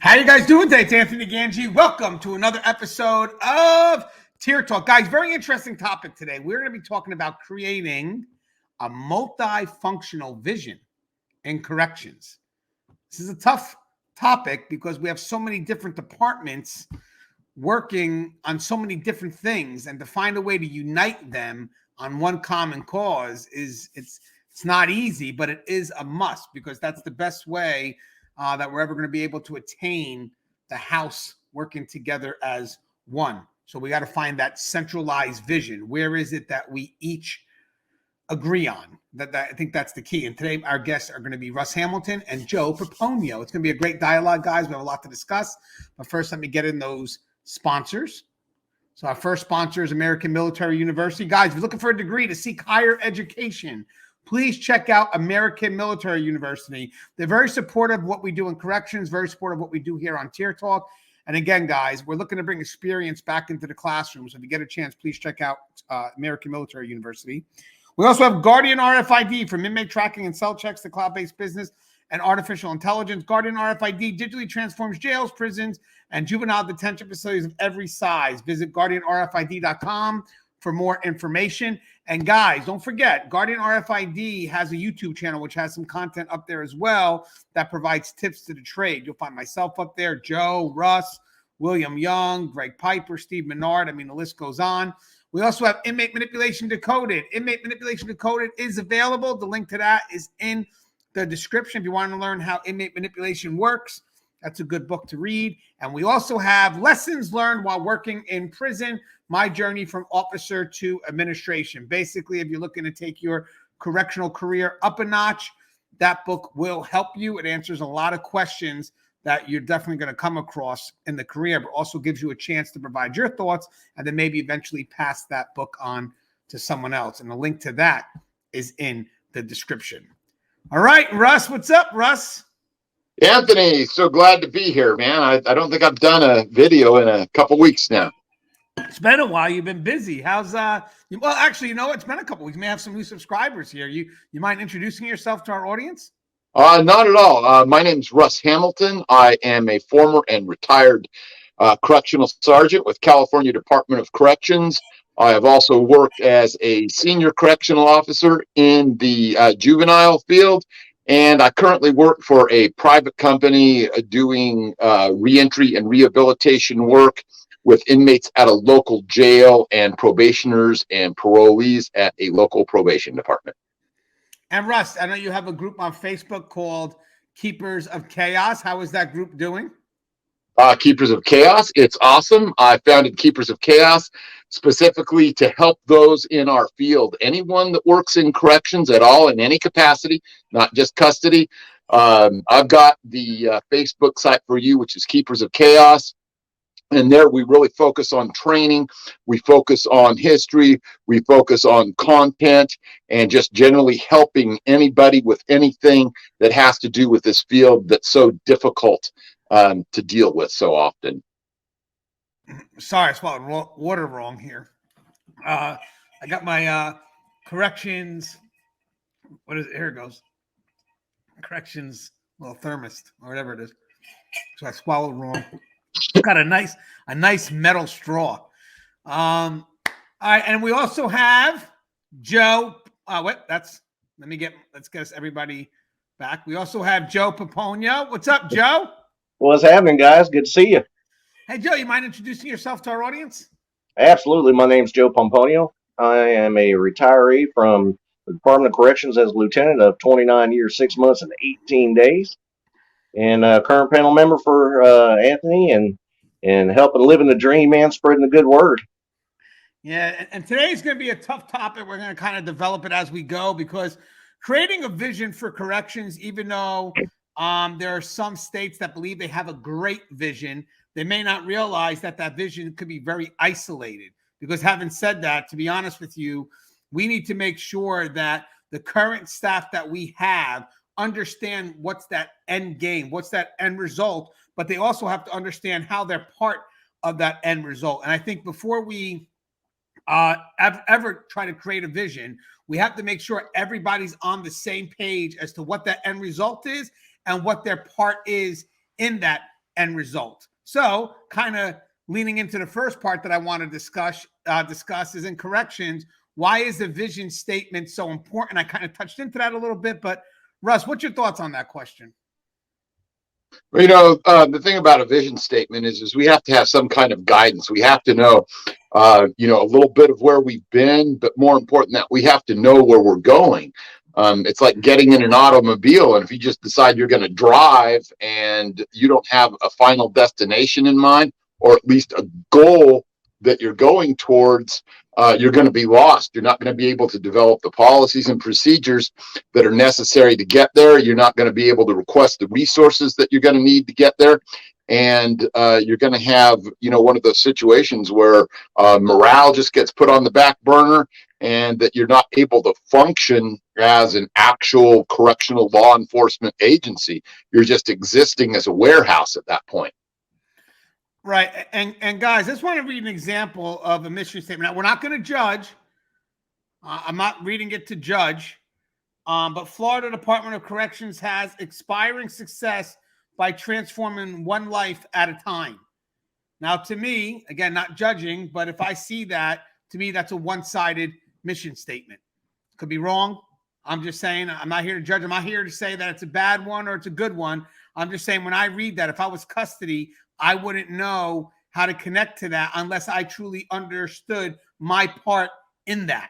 How you guys doing today? It's Anthony Gangi. Welcome to another episode of Tier Talk. Guys, very interesting topic today. We're going to be talking about creating a multifunctional vision in corrections. This is a tough topic because we have so many different departments working on so many different things, and to find a way to unite them on one common cause it's not easy, but it is a must, because that's the best way that we're ever going to be able to attain the house working together as one. So we got to find that centralized vision. Where is it that we each agree on? I think that's the key. And today our guests are going to be Russ Hamilton and Joe Pomponio. It's going to be a great dialogue, guys. We have a lot to discuss. But first, let me get in those sponsors. So our first sponsor is American Military University. Guys, if you're looking for a degree to seek higher education, please check out American Military University. They're very supportive of what we do in corrections, very supportive of what we do here on Tier Talk. And again, guys, we're looking to bring experience back into the classroom. So if you get a chance, please check out American Military University. We also have Guardian RFID from inmate tracking and cell checks to cloud-based business and artificial intelligence. Guardian RFID digitally transforms jails, prisons, and juvenile detention facilities of every size. Visit guardianrfid.com for more information. And guys, don't forget, Guardian RFID has a YouTube channel, which has some content up there as well that provides tips to the trade. You'll find myself up there, Joe, Russ, William Young, Greg Piper, Steve Menard. I mean, the list goes on. We also have Inmate Manipulation Decoded. Inmate Manipulation Decoded is available. The link to that is in the description. If you want to learn how inmate manipulation works, that's a good book to read. And we also have Lessons Learned While Working in Prison, My Journey from Officer to Administration. Basically, if you're looking to take your correctional career up a notch, that book will help you. It answers a lot of questions that you're definitely going to come across in the career, but also gives you a chance to provide your thoughts and then maybe eventually pass that book on to someone else. And the link to that is in the description. All right, Russ, what's up, Russ? Anthony, so glad to be here, man. I don't think I've done a video in a couple weeks now. It's been a while. You've been busy. How's well, actually, you know, it's been a couple weeks. You may have some new subscribers here. You mind introducing yourself to our audience? Not at all. My name's Russ Hamilton. I am a former and retired correctional sergeant with California Department of Corrections. I have also worked as a senior correctional officer in the juvenile field, and I currently work for a private company doing reentry and rehabilitation work with inmates at a local jail and probationers and parolees at a local probation department. And Russ, I know you have a group on Facebook called Keepers of Chaos. How is that group doing? Keepers of Chaos. It's awesome. I founded Keepers of Chaos specifically to help those in our field. Anyone that works in corrections at all in any capacity, not just custody. I've got the Facebook site for you, which is Keepers of Chaos. And there we really focus on training. We focus on history. We focus on content and just generally helping anybody with anything that has to do with this field that's so difficult to deal with so often. Sorry, I swallowed water wrong here. I got my corrections. What is it? Here it goes. Corrections, little thermos or whatever it is. So I swallowed wrong. Got a nice metal straw. All right, and we also have Joe. Let's get us everybody back. We also have Joe Pomponio. What's up, Joe? What's happening, guys? Good to see you. Hey, Joe, you mind introducing yourself to our audience? Absolutely. My name's Joe Pomponio. I am a retiree from the Department of Corrections as a lieutenant of 29 years, 6 months, and 18 days. And current panel member for Anthony and helping living the dream, man, spreading the good word. Yeah, and today's going to be a tough topic. We're going to kind of develop it as we go, because creating a vision for corrections, even though there are some states that believe they have a great vision, they may not realize that that vision could be very isolated. Because having said that, to be honest with you, we need to make sure that the current staff that we have understand what's that end game, what's that end result, but they also have to understand how they're part of that end result. And I think before we ever try to create a vision, we have to make sure everybody's on the same page as to what that end result is and what their part is in that end result. So kind of leaning into the first part that I want to discuss is in corrections. Why is the vision statement so important? I kind of touched into that a little bit, but Russ, what's your thoughts on that question? Well, the thing about a vision statement is we have to have some kind of guidance. We have to know, a little bit of where we've been, but more important that we have to know where we're going. It's like getting in an automobile, and if you just decide you're going to drive and you don't have a final destination in mind, or at least a goal that you're going towards, you're going to be lost. You're not going to be able to develop the policies and procedures that are necessary to get there. You're not going to be able to request the resources that you're going to need to get there. And you're going to have, one of those situations where morale just gets put on the back burner, and that you're not able to function as an actual correctional law enforcement agency. You're just existing as a warehouse at that point. Right. And guys, I just want to read an example of a mission statement. Now, we're not going to judge. I'm not reading it to judge. But Florida Department of Corrections has expiring success by transforming one life at a time. Now, to me, again, not judging, but if I see that, to me, that's a one-sided mission statement. Could be wrong. I'm just saying, I'm not here to judge. I'm not here to say that it's a bad one or it's a good one. I'm just saying, when I read that, if I was custody, I wouldn't know how to connect to that unless I truly understood my part in that.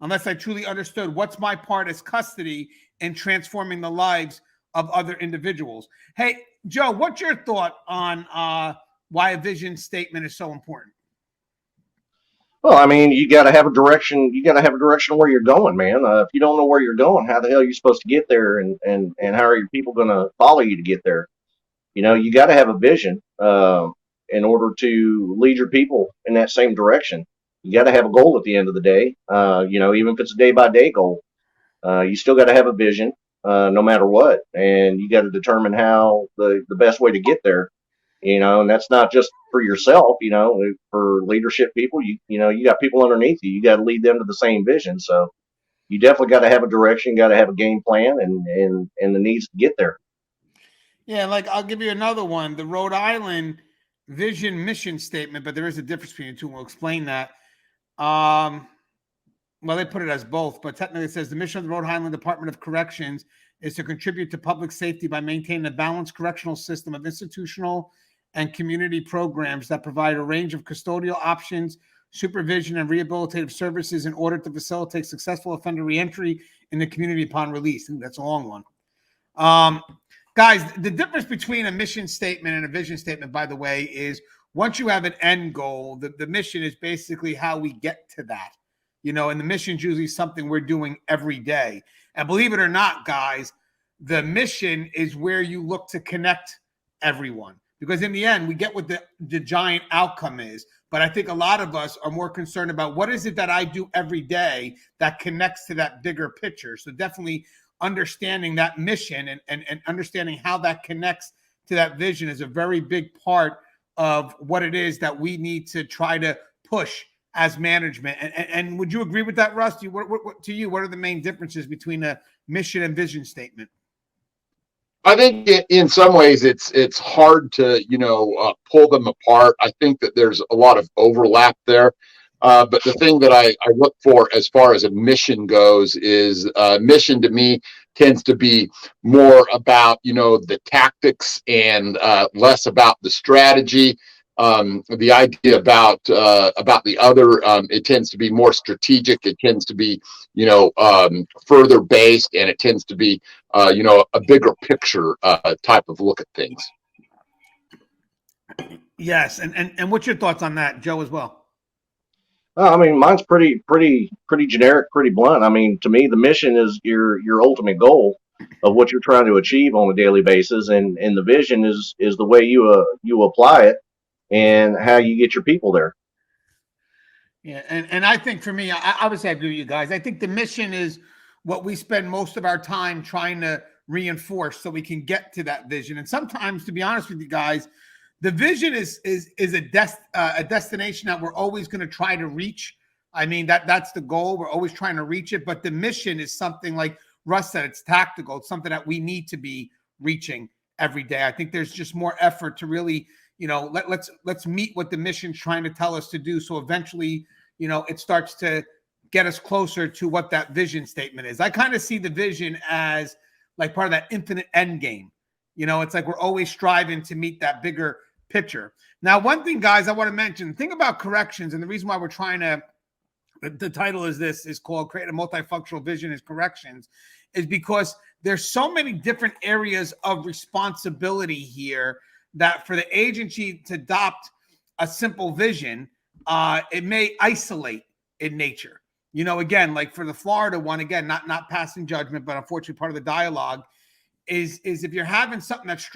Unless I truly understood what's my part as custody in transforming the lives of other individuals. Hey, Joe, what's your thought on why a vision statement is so important? Well, I mean, you got to have a direction. You got to have a direction where you're going, man. If you don't know where you're going, how the hell are you supposed to get there? And how are your people going to follow you to get there? You got to have a vision in order to lead your people in that same direction. You got to have a goal at the end of the day. Even if it's a day by day goal, you still got to have a vision no matter what. And you got to determine how the best way to get there. And that's not just for yourself, for leadership people, you got people underneath you, you got to lead them to the same vision. So you definitely got to have a direction, got to have a game plan and the needs to get there. Yeah. Like, I'll give you another one, the Rhode Island vision mission statement, but there is a difference between the two. We'll explain that. Well, they put it as both, but technically it says the mission of the Rhode Island Department of Corrections is to contribute to public safety by maintaining a balanced correctional system of institutional and community programs that provide a range of custodial options, supervision, and rehabilitative services in order to facilitate successful offender reentry in the community upon release. Ooh, that's a long one. Guys, the difference between a mission statement and a vision statement, by the way, is once you have an end goal, the mission is basically how we get to that. And the mission is usually something we're doing every day. And believe it or not, guys, the mission is where you look to connect everyone. Because in the end, we get what the giant outcome is. But I think a lot of us are more concerned about what is it that I do every day that connects to that bigger picture. So definitely understanding that mission and understanding how that connects to that vision is a very big part of what it is that we need to try to push as management. And would you agree with that, Russ? What are the main differences between a mission and vision statement? I think in some ways it's hard to pull them apart. I think that there's a lot of overlap there. But the thing that I look for as far as a mission goes is mission to me tends to be more about the tactics and less about the strategy. The idea about the other, it tends to be more strategic. It tends to be further based, and it tends to be a bigger picture type of look at things. Yes, and what's your thoughts on that, Joe, as well? I mean, mine's pretty generic, pretty blunt. I mean, to me, the mission is your ultimate goal of what you're trying to achieve on a daily basis, and the vision is the way you apply it and how you get your people there. Yeah, and I think for me, I obviously I agree with you guys. I think the mission is what we spend most of our time trying to reinforce so we can get to that vision. And sometimes, to be honest with you guys, the vision is a destination that we're always going to try to reach. I mean, that's the goal. We're always trying to reach it. But the mission is something, like Russ said, it's tactical. It's something that we need to be reaching every day. I think there's just more effort to really, let's meet what the mission's trying to tell us to do. So eventually, it starts to get us closer to what that vision statement is. I kind of see the vision as like part of that infinite end game. It's like we're always striving to meet that bigger picture. Now, one thing, guys, I want to mention, the thing about corrections, and the reason why we're trying to, the title is called Create a Multifunctional Vision is Corrections, is because there's so many different areas of responsibility here that for the agency to adopt a simple vision, it may isolate in nature. Again, like for the Florida one, again, not passing judgment, but unfortunately part of the dialogue is if you're having something that's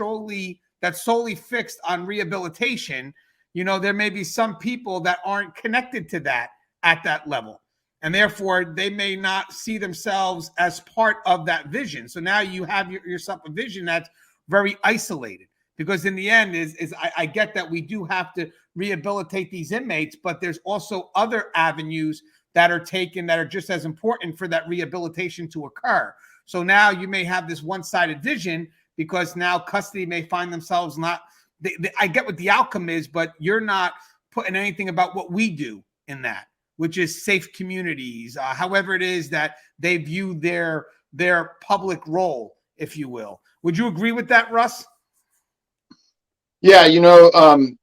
solely fixed on rehabilitation, there may be some people that aren't connected to that at that level. And therefore, they may not see themselves as part of that vision. So now you have yourself a vision that's very isolated. Because in the end, I get that we do have to rehabilitate these inmates, but there's also other avenues that are taken that are just as important for that rehabilitation to occur. So now you may have this one-sided vision because now custody may find themselves not. I get what the outcome is, but you're not putting anything about what we do in that, which is safe communities, however it is that they view their public role, if you will. Would you agree with that, Russ? Yeah,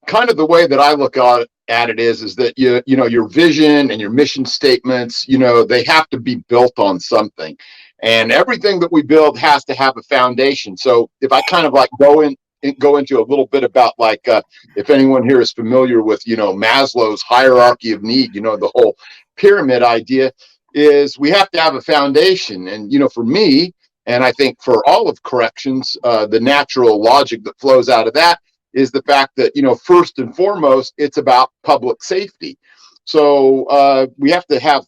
kind of the way that I look at it is that your vision and your mission statements, they have to be built on something, and everything that we build has to have a foundation. So if I kind of like go into a little bit about like if anyone here is familiar with Maslow's hierarchy of need, the whole pyramid idea is we have to have a foundation, and for me, and I think for all of corrections, the natural logic that flows out of that is the fact that, first and foremost, it's about public safety. So we have to have,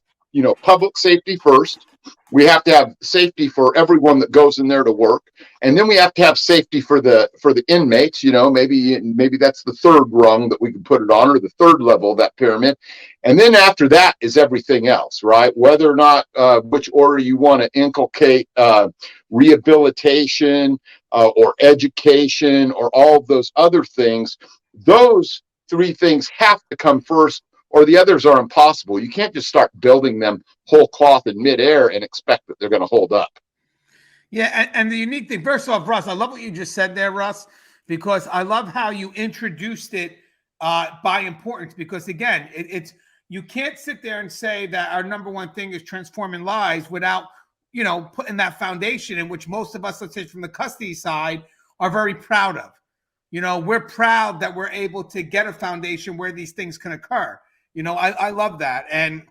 public safety first. We have to have safety for everyone that goes in there to work. And then we have to have safety for the inmates, maybe that's the third rung that we can put it on, or the third level of that pyramid. And then after that is everything else, right? Whether or not which order you want to inculcate rehabilitation, or education, or all of those other things, those three things have to come first, or the others are impossible. You can't just start building them whole cloth in midair and expect that they're going to hold up. Yeah, and the unique thing, first off, Russ, I love what you just said there, Russ, because I love how you introduced it by importance, because again, it's you can't sit there and say that our number one thing is transforming lives without putting that foundation in, which most of us, let's say from the custody side, are very proud of. We're proud that we're able to get a foundation where these things can occur. I love that. And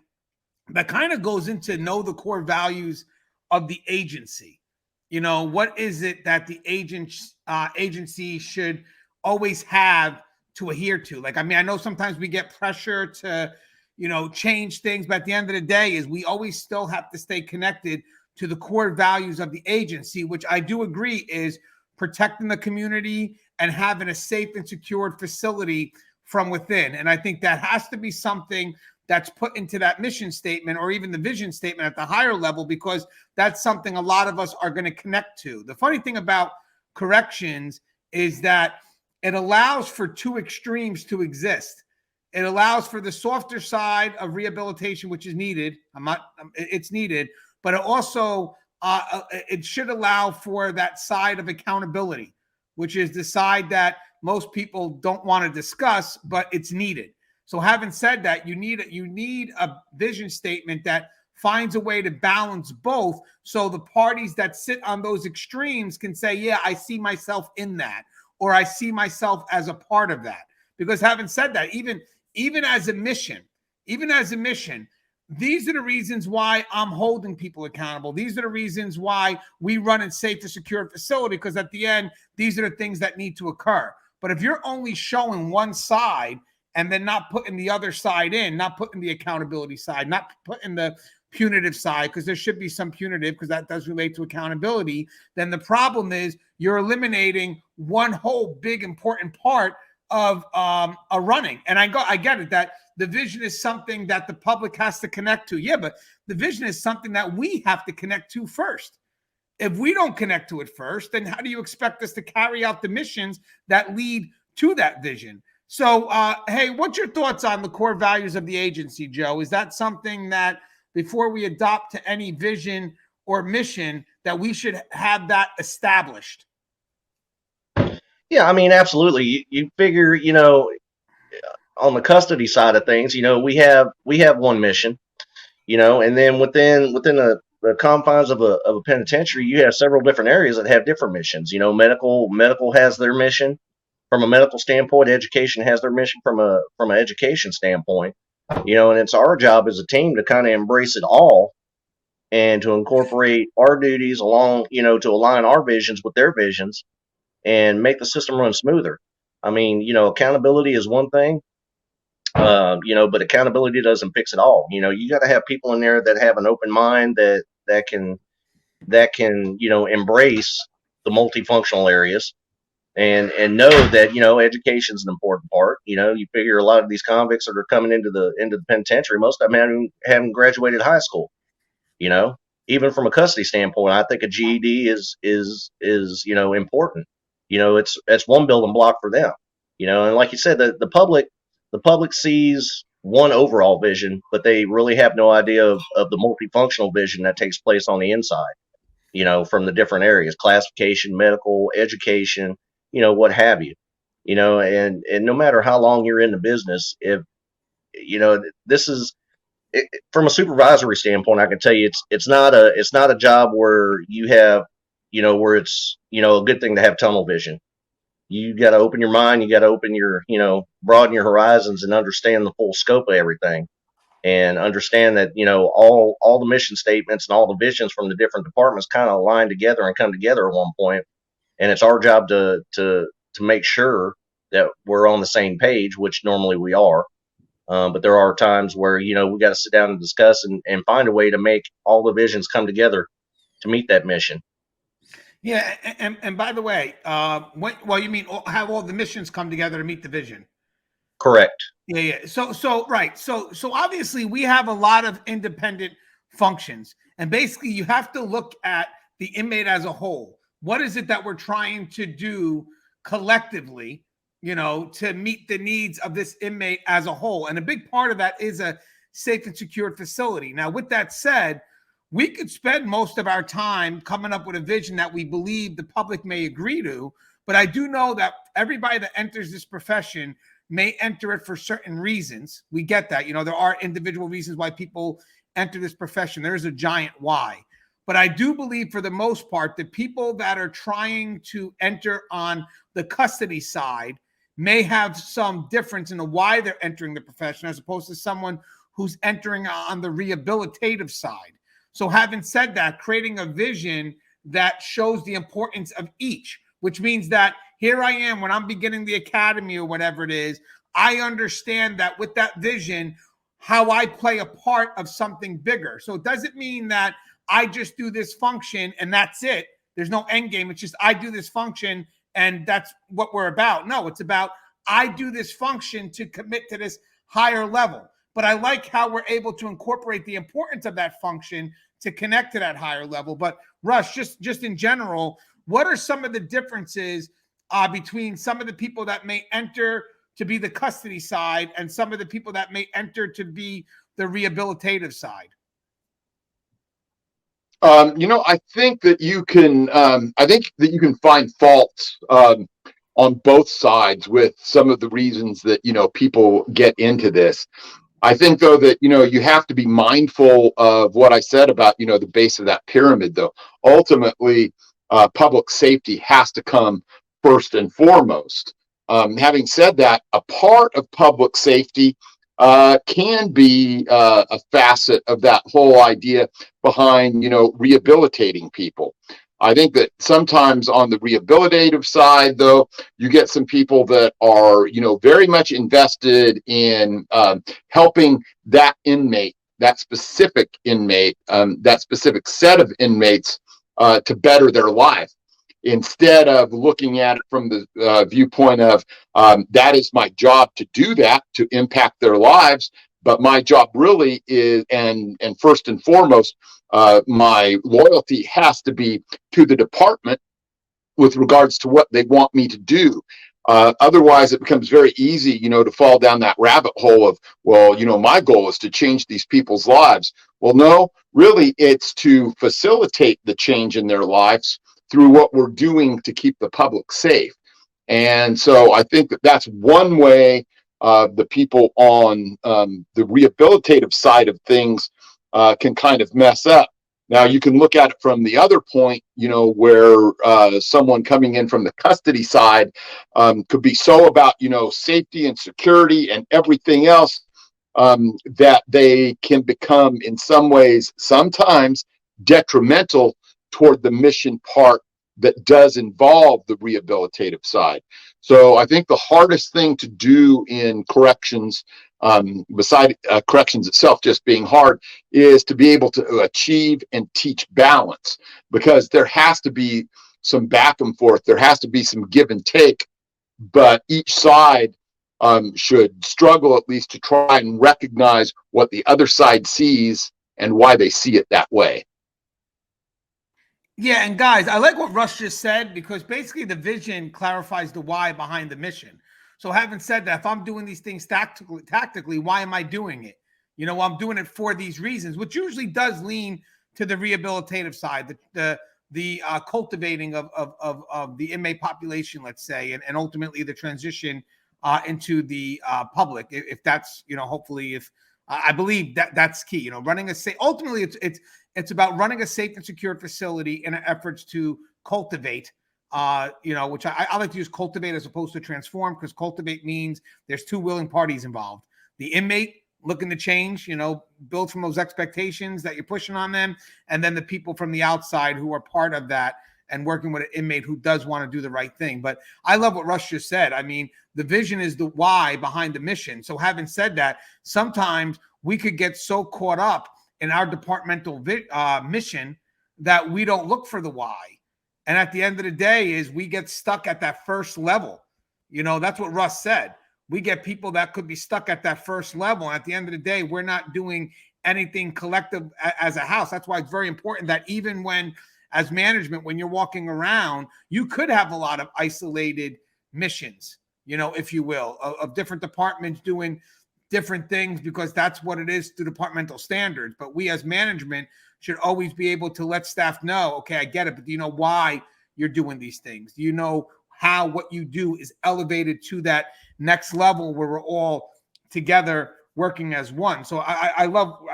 that kind of goes into know the core values of the agency. What is it that the agency should always have to adhere to? Like, I mean, I know sometimes we get pressure to, change things, but at the end of the day is we always still have to stay connected to the core values of the agency, which I do agree is protecting the community and having a safe and secured facility from within. And I think that has to be something that's put into that mission statement or even the vision statement at the higher level, because that's something a lot of us are going to connect to. The funny thing about corrections is that it allows for two extremes to exist. It allows for the softer side of rehabilitation, which is needed. It's needed, but it also it should allow for that side of accountability, which is the side that most people don't want to discuss, but it's needed. So having said that, you need a vision statement that finds a way to balance both, so the parties that sit on those extremes can say, yeah, I see myself in that, or I see myself as a part of that. Because having said that, even as a mission, these are the reasons why I'm holding people accountable. These are the reasons why we run a safe and secure facility, because at the end, these are the things that need to occur. But if you're only showing one side and then not putting the other side in, not putting the accountability side, not putting the punitive side, because there should be some punitive, because that does relate to accountability, then the problem is you're eliminating one whole big important part of a running. And I get it that the vision is something that the public has to connect to. Yeah, but the vision is something that we have to connect to first. If we don't connect to it first, then how do you expect us to carry out the missions that lead to that vision? So, hey, what's your thoughts on the core values of the agency, Joe? Is that something that before we adopt to any vision or mission that we should have that established? Yeah, I mean, absolutely. You figure, on the custody side of things, we have one mission, and then within the confines of a penitentiary, you have several different areas that have different missions. Medical has their mission from a medical standpoint. Education has their mission from an education standpoint. And it's our job as a team to kind of embrace it all and to incorporate our duties along, to align our visions with their visions and make the system run smoother. I mean, accountability is one thing, but accountability doesn't fix it all. You got to have people in there that have an open mind that can embrace the multifunctional areas and know that education is an important part. You figure a lot of these convicts that are coming into the penitentiary, most of them haven't graduated high school. You know, Even from a custody standpoint, I think a GED is important. It's one building block for them. And like you said, the public sees one overall vision, but they really have no idea of the multifunctional vision that takes place on the inside. From the different areas, classification, medical, education, what have you. And no matter how long you're in the business, if this is from a supervisory standpoint, I can tell you it's not a job where you have where it's a good thing to have tunnel vision. You got to open your mind, you got to open your broaden your horizons and understand the full scope of everything, and understand that all the mission statements and all the visions from the different departments kind of align together and come together at one point, and it's our job to make sure that we're on the same page, which normally we are. But there are times where we got to sit down and discuss and find a way to make all the visions come together to meet that mission. Yeah, and by the way, you mean have all the missions come together to meet the vision? Correct. Yeah. So right. So obviously we have a lot of independent functions, and basically you have to look at the inmate as a whole. What is it that we're trying to do collectively, to meet the needs of this inmate as a whole? And a big part of that is a safe and secured facility. Now, with that said, we could spend most of our time coming up with a vision that we believe the public may agree to, but I do know that everybody that enters this profession may enter it for certain reasons. We get that. There are individual reasons why people enter this profession. There is a giant why. But I do believe for the most part, the people that are trying to enter on the custody side may have some difference in the why they're entering the profession as opposed to someone who's entering on the rehabilitative side. So having said that, creating a vision that shows the importance of each, which means that here I am when I'm beginning the academy or whatever it is, I understand that with that vision, how I play a part of something bigger. So it doesn't mean that I just do this function and that's it. There's no end game. It's just I do this function and that's what we're about. No, it's about I do this function to commit to this higher level. But I like how we're able to incorporate the importance of that function to connect to that higher level. But Russ, just in general, what are some of the differences between some of the people that may enter to be the custody side and some of the people that may enter to be the rehabilitative side? I think that you can. I think that you can find faults on both sides with some of the reasons that people get into this. I think, though, that you have to be mindful of what I said about the base of that pyramid. Though ultimately, public safety has to come first and foremost. Having said that, a part of public safety can be a facet of that whole idea behind rehabilitating people. I think that sometimes on the rehabilitative side, though, you get some people that are very much invested in helping that inmate, that specific inmate, that specific set of inmates to better their life, instead of looking at it from the viewpoint of that is my job to do that, to impact their lives. But my job really is, and first and foremost, my loyalty has to be to the department with regards to what they want me to do. Otherwise, it becomes very easy, to fall down that rabbit hole of, well, my goal is to change these people's lives. Well, no, really, it's to facilitate the change in their lives through what we're doing to keep the public safe. And so I think that that's one way the people on the rehabilitative side of things can kind of mess up. Now, you can look at it from the other point, where someone coming in from the custody side could be so about, safety and security and everything else that they can become, in some ways, sometimes detrimental toward the mission part that does involve the rehabilitative side. So I think the hardest thing to do in corrections, beside corrections itself just being hard, is to be able to achieve and teach balance, because there has to be some back and forth. There has to be some give and take, but each side should struggle at least to try and recognize what the other side sees and why they see it that way. Yeah, and guys, I like what Russ just said, because basically the vision clarifies the why behind the mission. So having said that, if I'm doing these things tactically, why am I doing it? I'm doing it for these reasons, which usually does lean to the rehabilitative side, the cultivating of the inmate population, let's say, and ultimately the transition into the public. If that's, hopefully, if I believe that's key. Running a safe. Ultimately, it's about running a safe and secure facility in an efforts to cultivate. Which I like to use cultivate as opposed to transform, because cultivate means there's two willing parties involved. The inmate looking to change, build from those expectations that you're pushing on them, and then the people from the outside who are part of that and working with an inmate who does want to do the right thing. But I love what Russ just said. I mean, the vision is the why behind the mission. So having said that, sometimes we could get so caught up in our departmental mission that we don't look for the why. And at the end of the day is we get stuck at that first level. That's what Russ said. We get people that could be stuck at that first level. And at the end of the day, we're not doing anything collective as a house. That's why it's very important that even when, as management, when you're walking around, you could have a lot of isolated missions, if you will, of different departments doing different things, because that's what it is to departmental standards. But we as management should always be able to let staff know, okay, I get it, but do you know why you're doing these things? Do you know how what you do is elevated to that next level where we're all together working as one? So I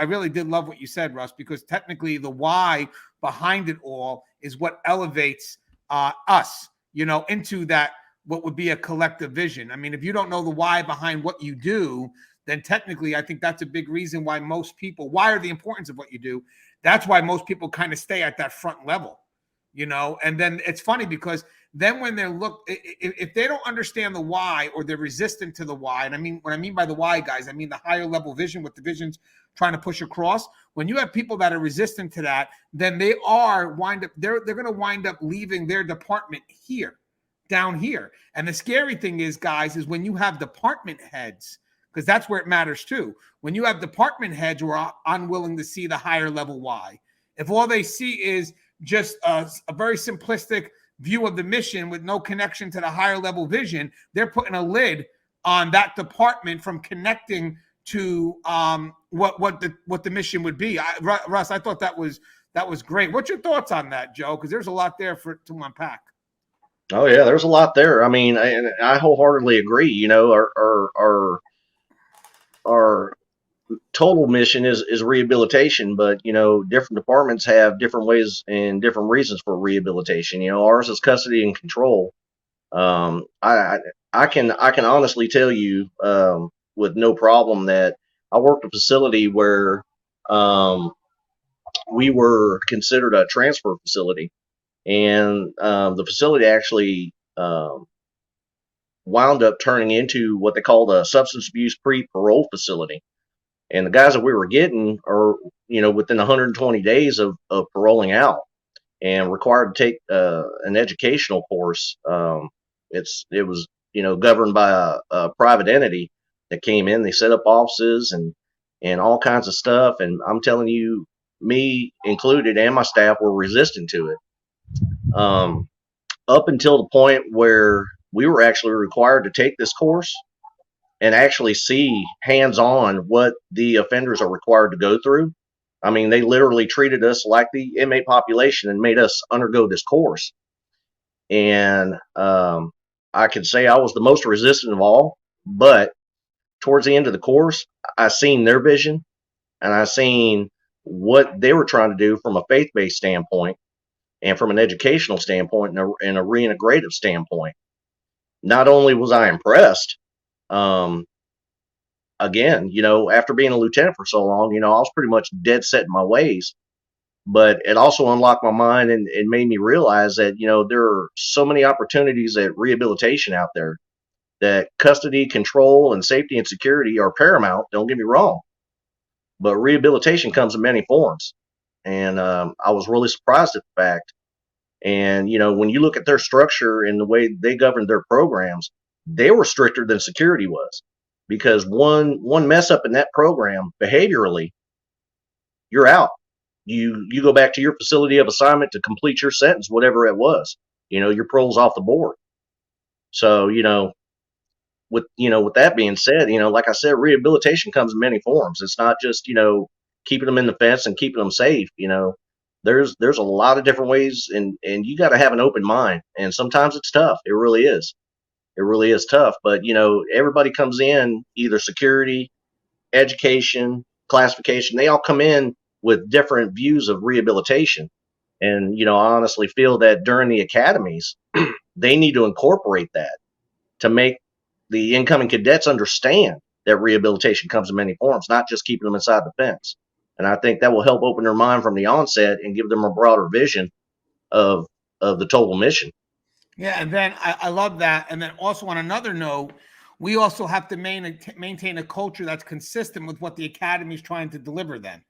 really did love what you said, Russ, because technically the why behind it all is what elevates us, into that, what would be a collective vision. I mean, if you don't know the why behind what you do, then technically I think that's a big reason why most people, why are the importance of what you do? That's why most people kind of stay at that front level, and then it's funny because then when they're if they don't understand the why, or they're resistant to the why, and I mean, what I mean by the why, guys, I mean the higher level vision, what the vision's trying to push across. When you have people that are resistant to that, then they're going to wind up leaving their department down here. And the scary thing is, guys, is when you have department heads, because that's where it matters too. When you have department heads who are unwilling to see the higher level why, if all they see is just a very simplistic view of the mission with no connection to the higher level vision, they're putting a lid on that department from connecting to what the mission would be. Russ, I thought that was great. What's your thoughts on that, Joe? Because there's a lot there to unpack. Oh yeah, there's a lot there. I mean, I wholeheartedly agree. Our total mission is rehabilitation, but different departments have different ways and different reasons for rehabilitation. Ours is custody and control. I can honestly tell you with no problem that I worked a facility where we were considered a transfer facility, and the facility actually wound up turning into what they called a substance abuse pre-parole facility. And the guys that we were getting are, within 120 days of paroling out and required to take an educational course. It was, governed by a private entity that came in. They set up offices and and all kinds of stuff. And I'm telling you, me included and my staff were resistant to it. Up until the point where we were actually required to take this course and actually see hands-on what the offenders are required to go through. I mean, they literally treated us like the inmate population and made us undergo this course. And I could say I was the most resistant of all, but towards the end of the course, I seen their vision and I seen what they were trying to do from a faith-based standpoint and from an educational standpoint and a reintegrative standpoint. Not only was I impressed, again, after being a lieutenant for so long, I was pretty much dead set in my ways. But it also unlocked my mind and it made me realize that, there are so many opportunities at rehabilitation out there, that custody, control, and safety and security are paramount. Don't get me wrong. But rehabilitation comes in many forms. And I was really surprised at the fact. And, when you look at their structure and the way they governed their programs, they were stricter than security was. Because one mess up in that program behaviorally, you're out. You go back to your facility of assignment to complete your sentence, whatever it was. Your parole's off the board. So, with that being said, like I said, rehabilitation comes in many forms. It's not just, keeping them in the fence and keeping them safe. There's a lot of different ways, and you got to have an open mind. And sometimes it's tough. It really is. It really is tough. But, everybody comes in, either security, education, classification. They all come in with different views of rehabilitation. And, I honestly feel that during the academies, they need to incorporate that to make the incoming cadets understand that rehabilitation comes in many forms, not just keeping them inside the fence. And I think that will help open their mind from the onset and give them a broader vision of the total mission. Yeah, and then I love that. And then also on another note, we also have to maintain a culture that's consistent with what the academy is trying to deliver then.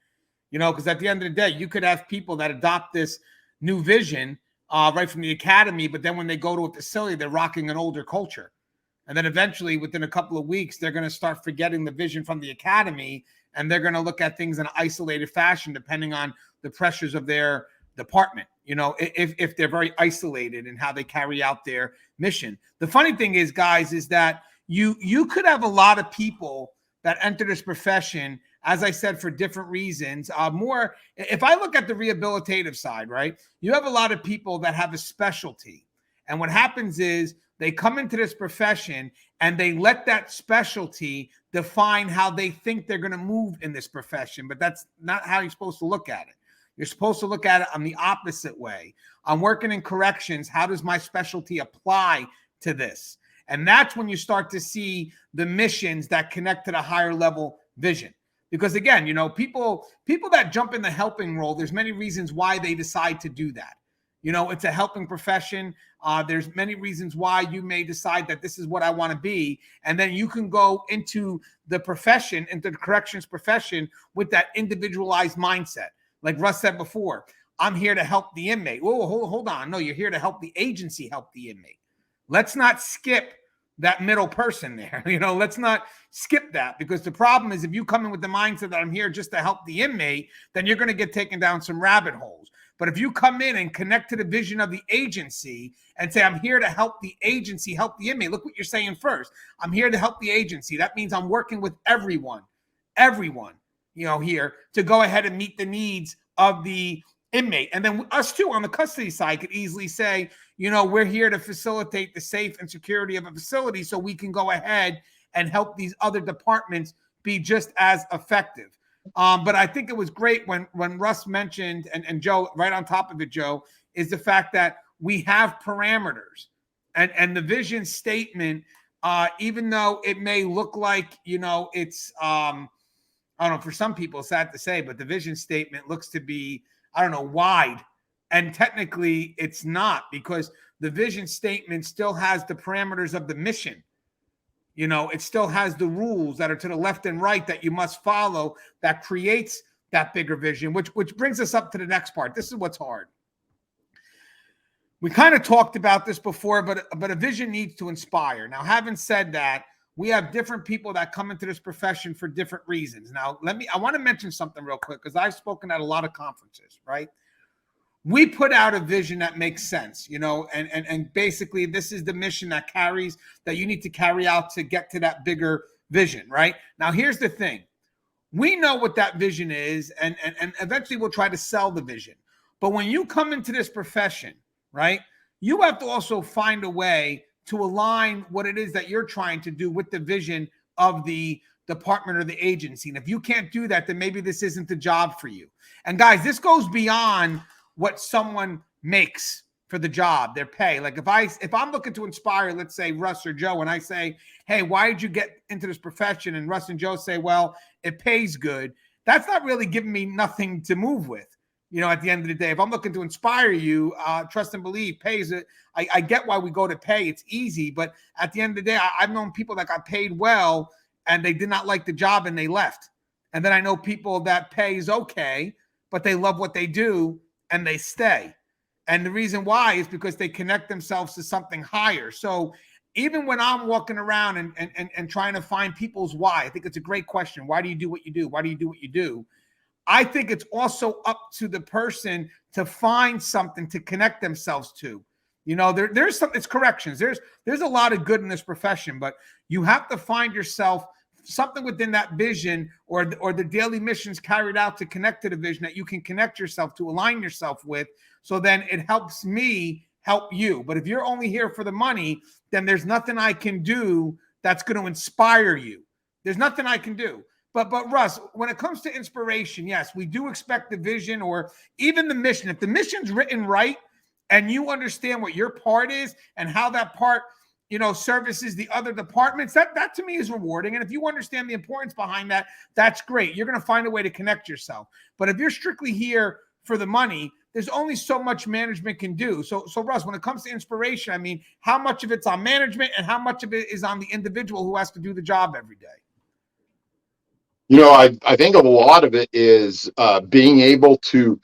Because at the end of the day, you could have people that adopt this new vision right from the academy, but then when they go to a facility, they're rocking an older culture. And then eventually, within a couple of weeks, they're going to start forgetting the vision from the academy, and they're going to look at things in an isolated fashion, depending on the pressures of their department, if they're very isolated in how they carry out their mission. The funny thing is, guys, is that you could have a lot of people that enter this profession, as I said, for different reasons. More, if I look at the rehabilitative side, right, you have a lot of people that have a specialty. And what happens is they come into this profession and they let that specialty define how they think they're going to move in this profession. But that's not how you're supposed to look at it. You're supposed to look at it on the opposite way. I'm working in corrections. How does my specialty apply to this? And that's when you start to see the missions that connect to the higher level vision. Because again, people that jump in the helping role, there's many reasons why they decide to do that. It's a helping profession. There's many reasons why you may decide that this is what I want to be. And then you can go into the profession, into the corrections profession with that individualized mindset. Like Russ said before, I'm here to help the inmate. Whoa, hold on. No, you're here to help the agency help the inmate. Let's not skip that middle person there. Let's not skip that, because the problem is if you come in with the mindset that I'm here just to help the inmate, then you're going to get taken down some rabbit holes. But if you come in and connect to the vision of the agency and say, I'm here to help the agency, help the inmate, look what you're saying first. I'm here to help the agency. That means I'm working with everyone, here to go ahead and meet the needs of the inmate. And then us too, on the custody side, could easily say, we're here to facilitate the safe and security of a facility so we can go ahead and help these other departments be just as effective. But I think it was great when Russ mentioned, and Joe, right on top of it, Joe, is the fact that we have parameters and the vision statement, even though it may look like, it's, I don't know, for some people, it's sad to say, but the vision statement looks to be, wide. And technically it's not, because the vision statement still has the parameters of the mission. It still has the rules that are to the left and right that you must follow, that creates that bigger vision, which brings us up to the next part. This is what's hard. We kind of talked about this before, but a vision needs to inspire. Now, having said that, we have different people that come into this profession for different reasons. Now, I want to mention something real quick because I've spoken at a lot of conferences, right? We put out a vision that makes sense, and basically this is the mission that you need to carry out to get to that bigger vision, right? Now, here's the thing. We know what that vision is, and eventually we'll try to sell the vision. But when you come into this profession, right, you have to also find a way to align what it is that you're trying to do with the vision of the department or the agency. And if you can't do that, then maybe this isn't the job for you. And guys, this goes beyond what someone makes for the job, their pay. Like if I'm looking to inspire, let's say Russ or Joe, and I say, hey, why did you get into this profession? And Russ and Joe say, well, it pays good. That's not really giving me nothing to move with. At the end of the day, if I'm looking to inspire you, trust and believe pays it. I get why we go to pay. It's easy. But at the end of the day, I've known people that got paid well and they did not like the job and they left. And then I know people that pay is okay, but they love what they do and they stay. And the reason why is because they connect themselves to something higher. So even when I'm walking around and trying to find people's why, I think it's a great question. Why do you do what you do? Why do you do what you do? I think it's also up to the person to find something to connect themselves to. There's some, it's corrections. There's a lot of good in this profession, but you have to find yourself something within that vision or the daily missions carried out to connect to the vision that you can connect yourself to, align yourself with. So then it helps me help you. But if you're only here for the money, then there's nothing I can do that's going to inspire you. There's nothing I can do. But Russ, when it comes to inspiration, yes, we do expect the vision or even the mission. If the mission's written right and you understand what your part is and how that part, services the other departments, that to me is rewarding. And if you understand the importance behind that, that's great. You're going to find a way to connect yourself. But if you're strictly here for the money, there's only so much management can do. So Russ, when it comes to inspiration, I mean, how much of it's on management and how much of it is on the individual who has to do the job every day? I think a lot of it is being able to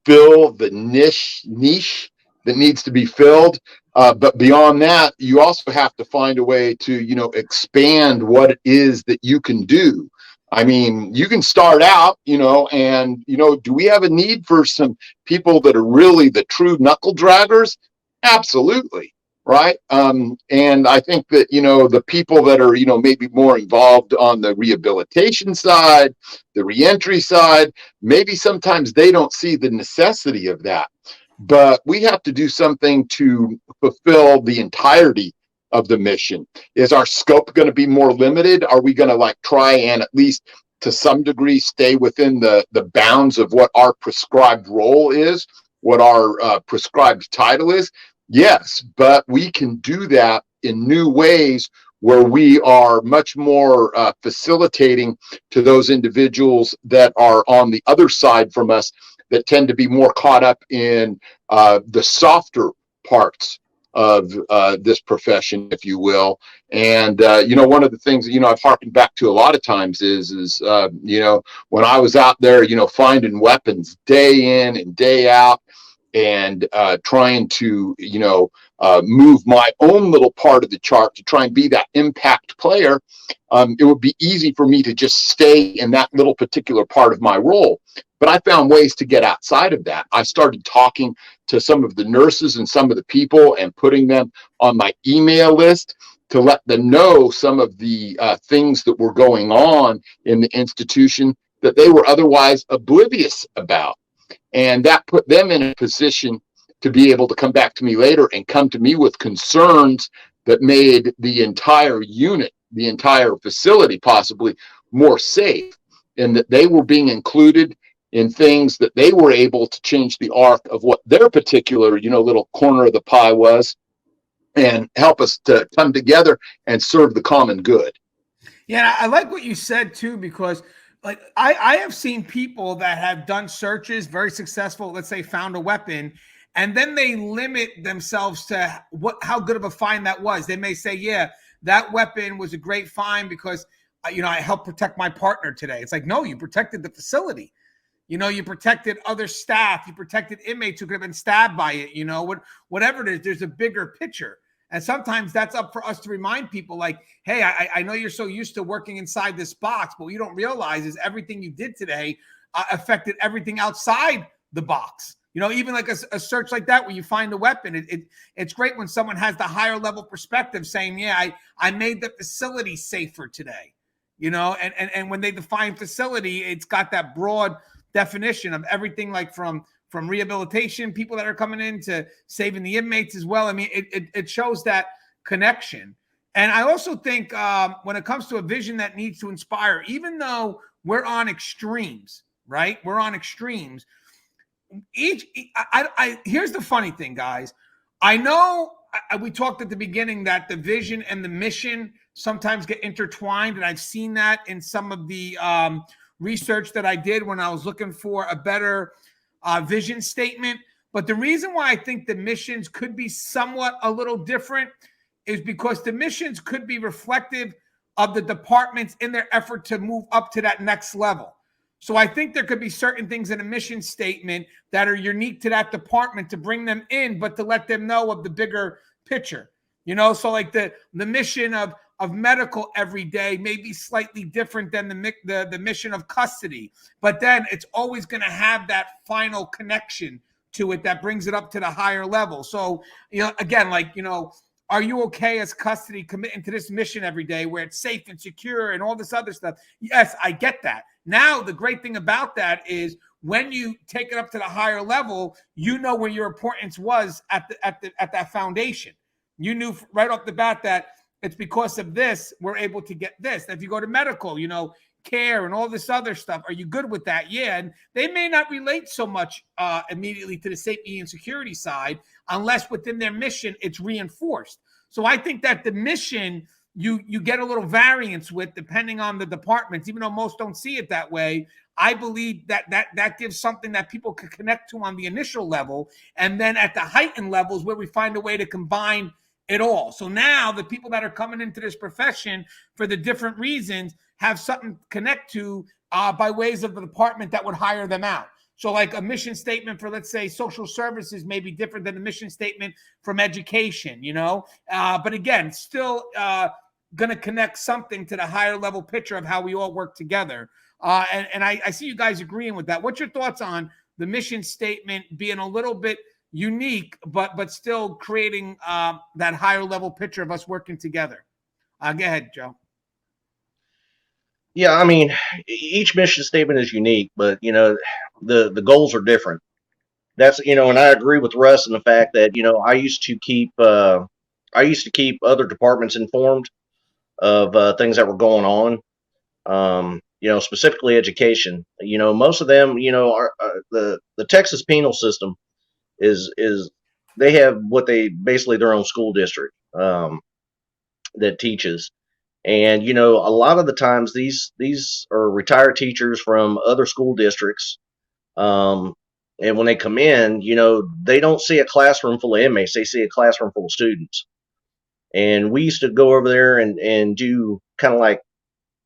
fill the niche that needs to be filled. But beyond that, you also have to find a way to, expand what it is that you can do. I mean, you can start out, and, do we have a need for some people that are really the true knuckle draggers? Absolutely. Right. And I think that, the people that are, maybe more involved on the rehabilitation side, the reentry side, maybe sometimes they don't see the necessity of that. But we have to do something to fulfill the entirety of the mission. Is our scope going to be more limited? Are we going to try and at least to some degree stay within the bounds of what our prescribed role is, what our prescribed title is? Yes, but we can do that in new ways where we are much more facilitating to those individuals that are on the other side from us that tend to be more caught up in the softer parts of this profession, if you will. And, one of the things that, I've harkened back to a lot of times is when I was out there, finding weapons day in and day out, and trying to, move my own little part of the chart to try and be that impact player, it would be easy for me to just stay in that little particular part of my role. But I found ways to get outside of that. I started talking to some of the nurses and some of the people and putting them on my email list to let them know some of the things that were going on in the institution that they were otherwise oblivious about. And that put them in a position to be able to come back to me later and come to me with concerns that made the entire unit, the entire facility possibly more safe, and that they were being included in things that they were able to change the arc of what their particular, little corner of the pie was, and help us to come together and serve the common good. Yeah, I like what you said too, because I have seen people that have done searches, very successful, let's say found a weapon, and then they limit themselves to how good of a find that was. They may say, yeah, that weapon was a great find because, I helped protect my partner today. It's like, no, you protected the facility. You protected other staff. You protected inmates who could have been stabbed by it. Whatever it is, there's a bigger picture. And sometimes that's up for us to remind people like, hey, I know you're so used to working inside this box, but what you don't realize is everything you did today affected everything outside the box. Even like a search like that where you find a weapon, it's great when someone has the higher level perspective saying, yeah, I made the facility safer today, and when they define facility, it's got that broad definition of everything, like from rehabilitation, people that are coming in, to saving the inmates as well. I mean, it shows that connection. And I also think when it comes to a vision that needs to inspire, even though we're on extremes, right? We're on extremes. Here's the funny thing, guys. I know we talked at the beginning that the vision and the mission sometimes get intertwined, and I've seen that in some of the research that I did when I was looking for a better vision statement. But the reason why I think the missions could be somewhat a little different is because the missions could be reflective of the departments in their effort to move up to that next level. So I think there could be certain things in a mission statement that are unique to that department to bring them in, but to let them know of the bigger picture. So like the mission of medical every day may be slightly different than the mission of custody, but then it's always going to have that final connection to it that brings it up to the higher level. So, again, like, are you okay as custody committing to this mission every day where it's safe and secure and all this other stuff? Yes, I get that. Now, the great thing about that is when you take it up to the higher level, where your importance was at that foundation. You knew right off the bat that it's because of this we're able to get this. If you go to medical, care and all this other stuff, are you good with that? Yeah, and they may not relate so much immediately to the safety and security side unless within their mission it's reinforced. So I think that the mission you get a little variance with depending on the departments, even though most don't see it that way. I believe that gives something that people could connect to on the initial level, and then at the heightened levels where we find a way to combine it all. So now the people that are coming into this profession for the different reasons have something to connect to by ways of the department that would hire them out. So like a mission statement for, let's say, social services may be different than the mission statement from education, but again, still going to connect something to the higher level picture of how we all work together. And I see you guys agreeing with that. What's your thoughts on the mission statement being a little bit unique, but still creating that higher level picture of us working together? Go ahead, Joe. Yeah, I mean, each mission statement is unique, but the goals are different. That's and I agree with Russ in the fact that I used to keep other departments informed of things that were going on. Specifically education. Most of them, are the Texas penal system is they have what they basically their own school district that teaches. And a lot of the times these are retired teachers from other school districts, and when they come in, they don't see a classroom full of inmates; they see a classroom full of students. And we used to go over there and do kind of like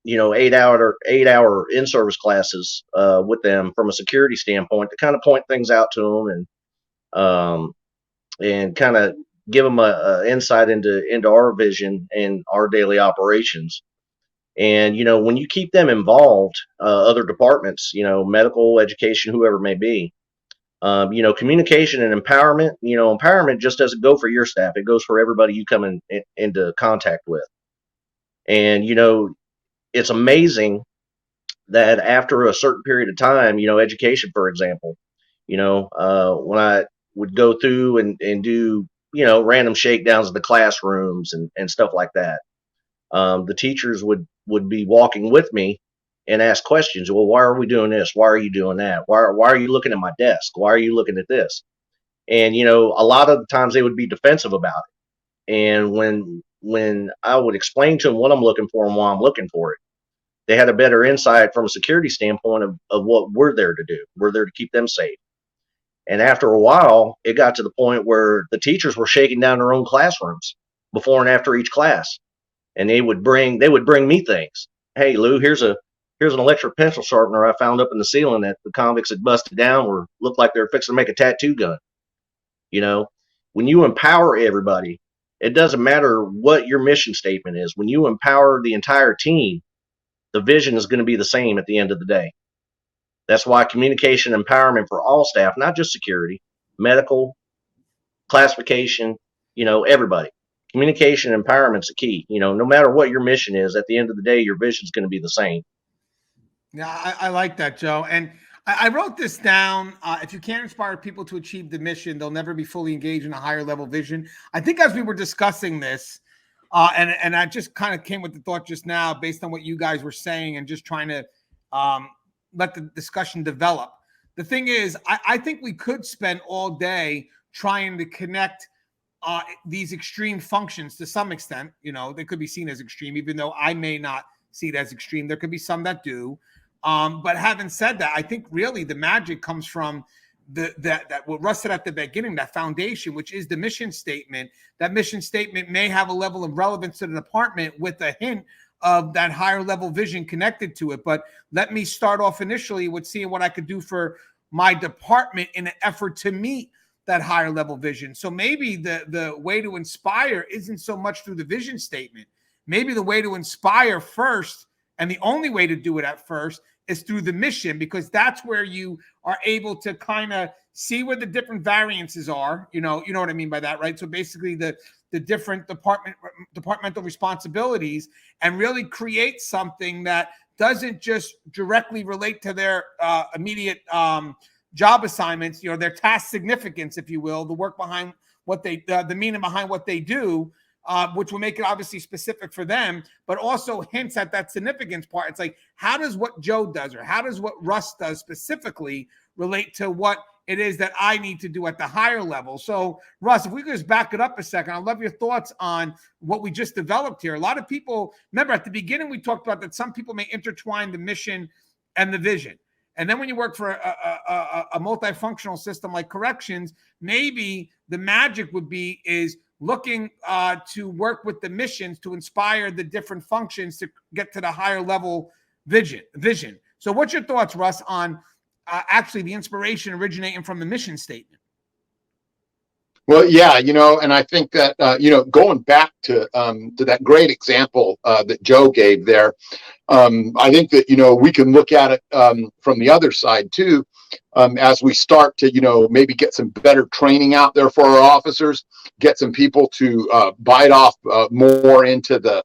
8-hour in-service classes with them from a security standpoint to kind of point things out to them and kind of give them a insight into our vision and our daily operations. And when you keep them involved, other departments, medical, education, whoever it may be, communication and empowerment. Empowerment just doesn't go for your staff; it goes for everybody you come into contact with. And it's amazing that after a certain period of time, education, for example, when I would go through and do random shakedowns of the classrooms and stuff like that. The teachers would be walking with me and ask questions. Well, why are we doing this? Why are you doing that? Why are you looking at my desk? Why are you looking at this? And a lot of the times they would be defensive about it. And when I would explain to them what I'm looking for and why I'm looking for it, they had a better insight from a security standpoint of what we're there to do. We're there to keep them safe. And after a while, it got to the point where the teachers were shaking down their own classrooms before and after each class. And they would bring me things. Hey, Lou, here's an electric pencil sharpener I found up in the ceiling that the convicts had busted down or looked like they were fixing to make a tattoo gun. When you empower everybody, It doesn't matter what your mission statement is. When you empower the entire team, the vision is going to be the same at the end of the day. That's why communication empowerment for all staff, not just security, medical, classification, everybody. Communication empowerment's the key. No matter what your mission is, at the end of the day, your vision is going to be the same. Yeah, I like that, Joe. And I wrote this down. If you can't inspire people to achieve the mission, they'll never be fully engaged in a higher level vision. I think as we were discussing this, and I just kind of came with the thought just now based on what you guys were saying and just trying to let the discussion develop. The thing is, I think we could spend all day trying to connect these extreme functions to some extent. They could be seen as extreme, even though I may not see it as extreme. There could be some that do. But having said that, I think really the magic comes from that what Russ said at the beginning, that foundation, which is the mission statement. That mission statement may have a level of relevance to the department with a hint of that higher level vision connected to it. But let me start off initially with seeing what I could do for my department in an effort to meet that higher level vision. So maybe the way to inspire isn't so much through the vision statement. Maybe the way to inspire first, and the only way to do it at first, is through the mission, because that's where you are able to kind of see where the different variances are. You know what I mean by that, right? So basically the different departmental responsibilities, and really create something that doesn't just directly relate to their immediate job assignments, their task significance, if you will, the work behind what the meaning behind what they do, which will make it obviously specific for them, but also hints at that significance part. It's like, how does what Joe does or how does what Russ does specifically relate to what it is that I need to do at the higher level? So, Russ, if we could just back it up a second, I'd love your thoughts on what we just developed here. A lot of people, remember at the beginning, we talked about that some people may intertwine the mission and the vision. And then when you work for a multifunctional system like corrections, maybe the magic would be is looking to work with the missions to inspire the different functions to get to the higher level vision. So what's your thoughts, Russ, on actually the inspiration originating from the mission statement? Well, yeah, and I think that, going back to that great example that Joe gave there, I think that, we can look at it from the other side too, as we start to, maybe get some better training out there for our officers, get some people to bite off more into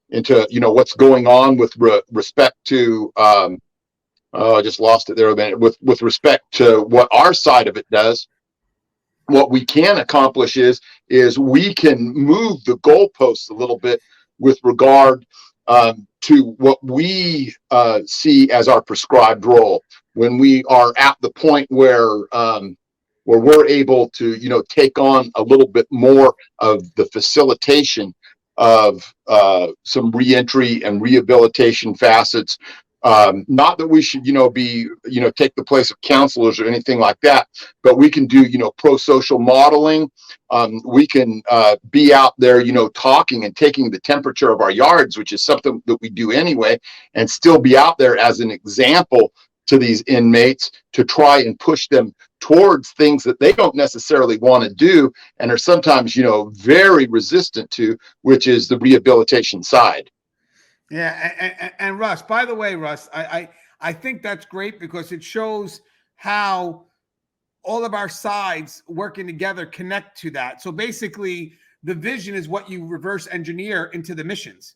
what's going on with respect to, I just lost it there a minute, with respect to what our side of it does. What we can accomplish is we can move the goalposts a little bit with regard to what we see as our prescribed role when we are at the point where we're able to take on a little bit more of the facilitation of some reentry and rehabilitation facets. Not that we should, be, take the place of counselors or anything like that, but we can do, pro-social modeling. We can be out there, talking and taking the temperature of our yards, which is something that we do anyway, and still be out there as an example to these inmates to try and push them towards things that they don't necessarily want to do and are sometimes, very resistant to, which is the rehabilitation side. Yeah, and Russ, by the way, Russ, I think that's great because it shows how all of our sides working together connect to that. So basically, the vision is what you reverse engineer into the missions,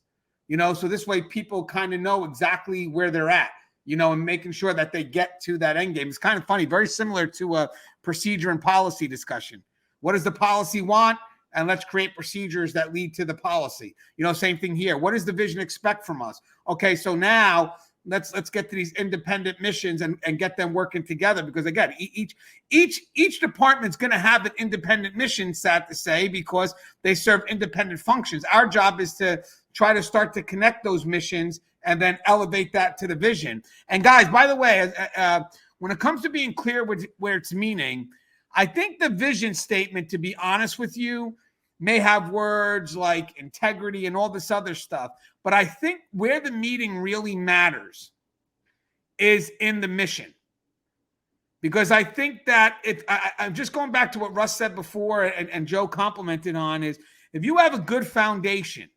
so this way people kind of know exactly where they're at, and making sure that they get to that end game. It's kind of funny, very similar to a procedure and policy discussion. What does the policy want? And let's create procedures that lead to the policy. Same thing here. What does the vision expect from us? Okay, so now let's get to these independent missions and get them working together, because again, each department's going to have an independent mission, sad to say, because they serve independent functions. Our job is to try to start to connect those missions and then elevate that to the vision. And guys, by the way, when it comes to being clear with where it's meaning, I think the vision statement, to be honest with you, may have words like integrity and all this other stuff. But I think where the meaning really matters is in the mission. Because I think that I'm just going back to what Russ said before and Joe complimented on is If you have a good foundation,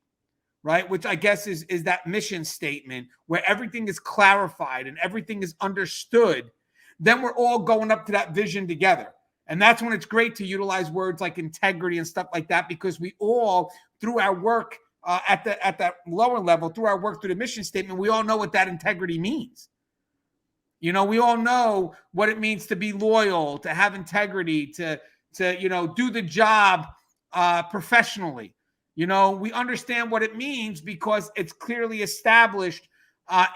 right, which I guess is that mission statement where everything is clarified and everything is understood, then we're all going up to that vision together. And that's when it's great to utilize words like integrity and stuff like that, because we all, through our work at that lower level, through our work through the mission statement, we all know what that integrity means. You know, we all know what it means to be loyal, to have integrity, to do the job professionally. You know, we understand what it means because it's clearly established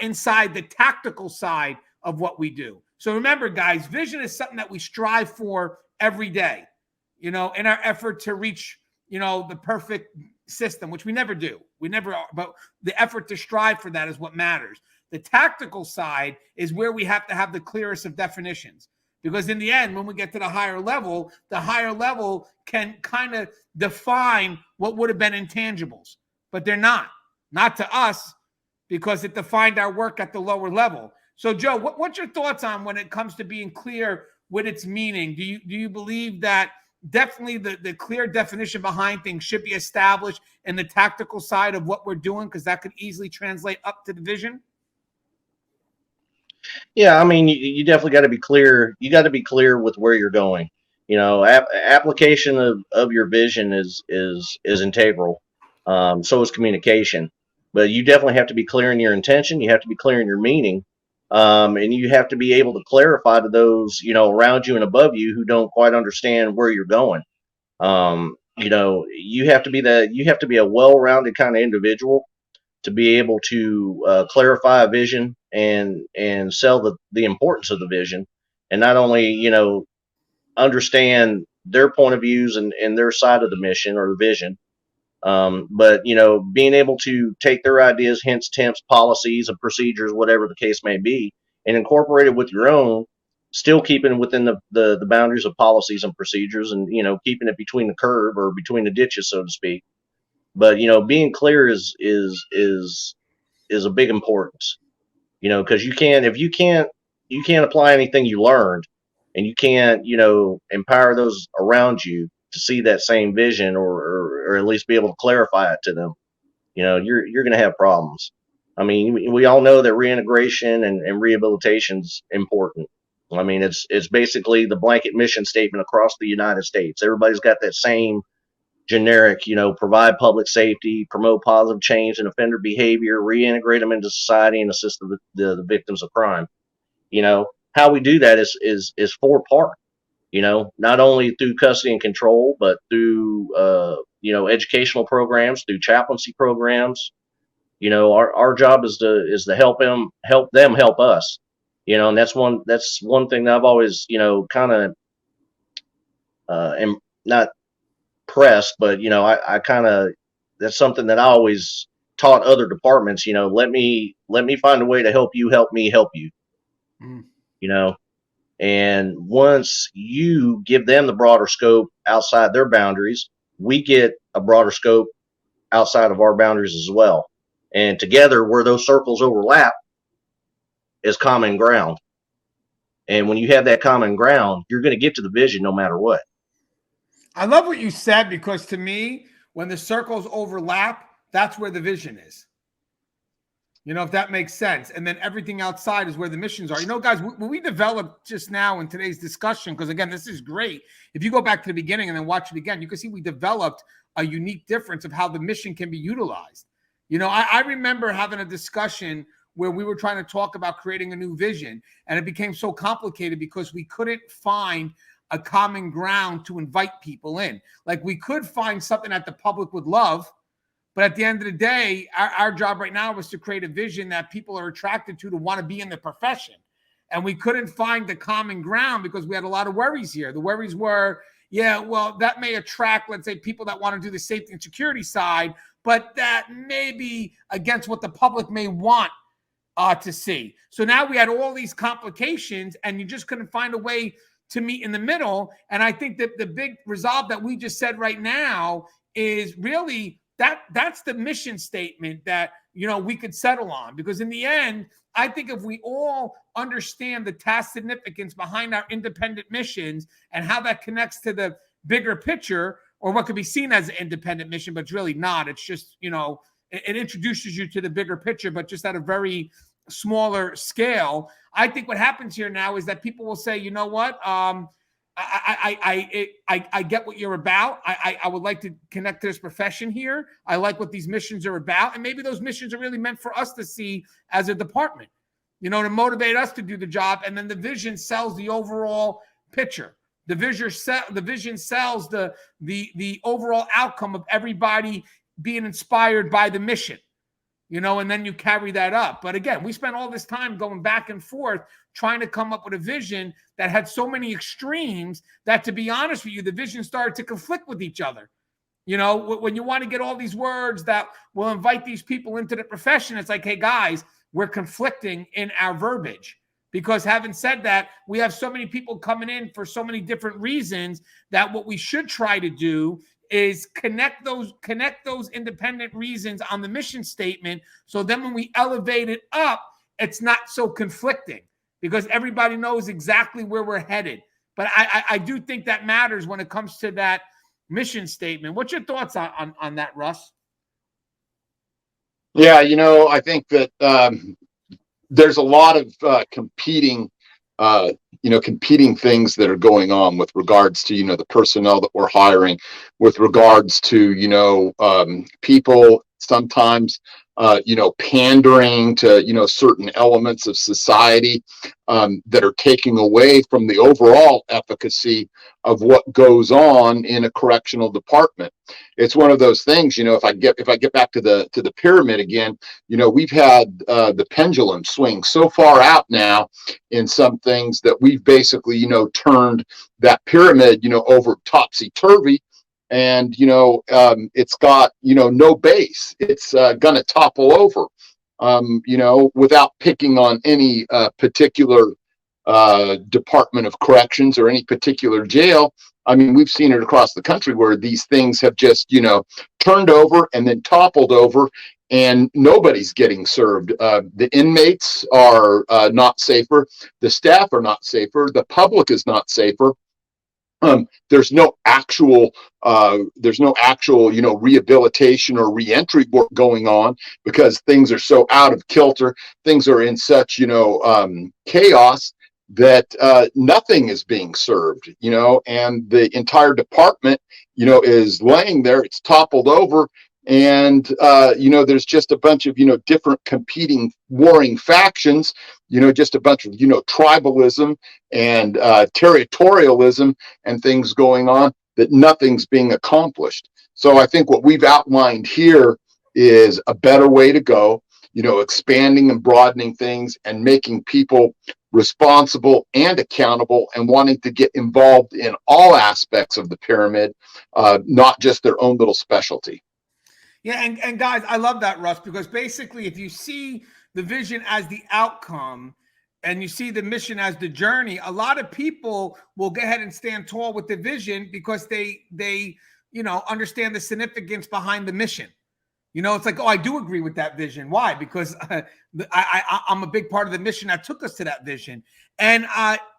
inside the tactical side of what we do. So remember, guys, vision is something that we strive for every day, you know, in our effort to reach, you know, the perfect system, which we never do. We never are, but the effort to strive for that is what matters. The tactical side is where we have to have the clearest of definitions. Because in the end, when we get to the higher level can kind of define what would have been intangibles. But they're not to us, because it defined our work at the lower level. So, Joe, what's your thoughts on when it comes to being clear with its meaning? Do you believe that definitely the clear definition behind things should be established in the tactical side of what we're doing, because that could easily translate up to the vision? Yeah, I mean, you definitely got to be clear. You got to be clear with where you're going. You know, application of your vision is integral. So is communication. But you definitely have to be clear in your intention. You have to be clear in your meaning, and you have to be able to clarify to those, you know, around you and above you who don't quite understand where you're going. You know, you have to be a well-rounded kind of individual to be able to clarify a vision and sell the importance of the vision, and not only, you know, understand their point of views and their side of the mission or the vision, but, you know, being able to take their ideas, hints, tips, policies, and procedures, whatever the case may be, and incorporate it with your own, still keeping within the boundaries of policies and procedures, and, you know, keeping it between the curb or between the ditches, so to speak. But, you know, being clear is a big importance, you know, because if you can't apply anything you learned, and you can't, you know, empower those around you to see that same vision, or at least be able to clarify it to them, you know, you're going to have problems. I mean, we all know that reintegration and rehabilitation's important. I mean, it's basically the blanket mission statement across the United States. Everybody's got that same generic, you know, provide public safety, promote positive change in offender behavior, reintegrate them into society, and assist the victims of crime. You know, how we do that is four-part. You know, not only through custody and control, but through you know, educational programs, through chaplaincy programs. You know, our job is to help them help us. You know, and that's one thing that I've always, you know, kind of am not pressed, but, you know, I kind of, that's something that I always taught other departments. You know, let me find a way to help you help me help you. You know, and once you give them the broader scope outside their boundaries, we get a broader scope outside of our boundaries as well. And together, where those circles overlap, is common ground. And when you have that common ground, you're going to get to the vision no matter what. I love what you said, because to me, when the circles overlap, that's where the vision is. You know, if that makes sense. And then everything outside is where the missions are. You know, guys, when we developed just now in today's discussion, because again, this is great. If you go back to the beginning and then watch it again, you can see we developed a unique difference of how the mission can be utilized. You know, I remember having a discussion where we were trying to talk about creating a new vision, and it became so complicated because we couldn't find a common ground to invite people in. Like, we could find something that the public would love, but at the end of the day, our job right now was to create a vision that people are attracted to want to be in the profession. And we couldn't find the common ground because we had a lot of worries here. The worries were, yeah, well, that may attract, let's say, people that want to do the safety and security side, but that may be against what the public may want to see. So now we had all these complications, and you just couldn't find a way to meet in the middle. And I think that the big resolve that we just said right now is really that's the mission statement that, you know, we could settle on. Because in the end, I think if we all understand the task significance behind our independent missions and how that connects to the bigger picture, or what could be seen as an independent mission, but it's really not. It's just, it introduces you to the bigger picture, but just at a very smaller scale. I think what happens here now is that people will say, you know what, I get what you're about. I would like to connect to this profession here. I like what these missions are about. And maybe those missions are really meant for us to see as a department, to motivate us to do the job. And then the vision sells the overall picture. The vision sells the overall outcome of everybody being inspired by the mission, and then you carry that up. But again, we spent all this time going back and forth trying to come up with a vision that had so many extremes that, to be honest with you, the vision started to conflict with each other. When you want to get all these words that will invite these people into the profession, it's like, hey, guys, we're conflicting in our verbiage. Because having said that, we have so many people coming in for so many different reasons that what we should try to do is connect those independent reasons on the mission statement. So then when we elevate it up, it's not so conflicting because everybody knows exactly where we're headed. But I do think that matters when it comes to that mission statement. What's your thoughts on that, Russ? Yeah, I think that there's a lot of competing things that are going on with regards to, the personnel that we're hiring, with regards to, people sometimes, pandering to, certain elements of society that are taking away from the overall efficacy of what goes on in a correctional department. It's one of those things, if I get back to the pyramid again, we've had the pendulum swing so far out now in some things that we've basically, turned that pyramid, over topsy-turvy. And, it's got, no base. It's going to topple over, without picking on any particular Department of Corrections or any particular jail. I mean, we've seen it across the country where these things have just, turned over and then toppled over, and nobody's getting served. The inmates are not safer. The staff are not safer. The public is not safer. There's no actual, rehabilitation or reentry work going on because things are so out of kilter. Things are in such, chaos that nothing is being served, and the entire department, is laying there. It's toppled over. And, there's just a bunch of, different competing warring factions, just a bunch of, tribalism and territorialism and things going on that nothing's being accomplished. So I think what we've outlined here is a better way to go, expanding and broadening things and making people responsible and accountable and wanting to get involved in all aspects of the pyramid, not just their own little specialty. Yeah, and guys, I love that, Russ, because basically if you see the vision as the outcome and you see the mission as the journey, a lot of people will go ahead and stand tall with the vision because they understand the significance behind the mission. It's like, oh, I do agree with that vision. Why? Because I'm a big part of the mission that took us to that vision. And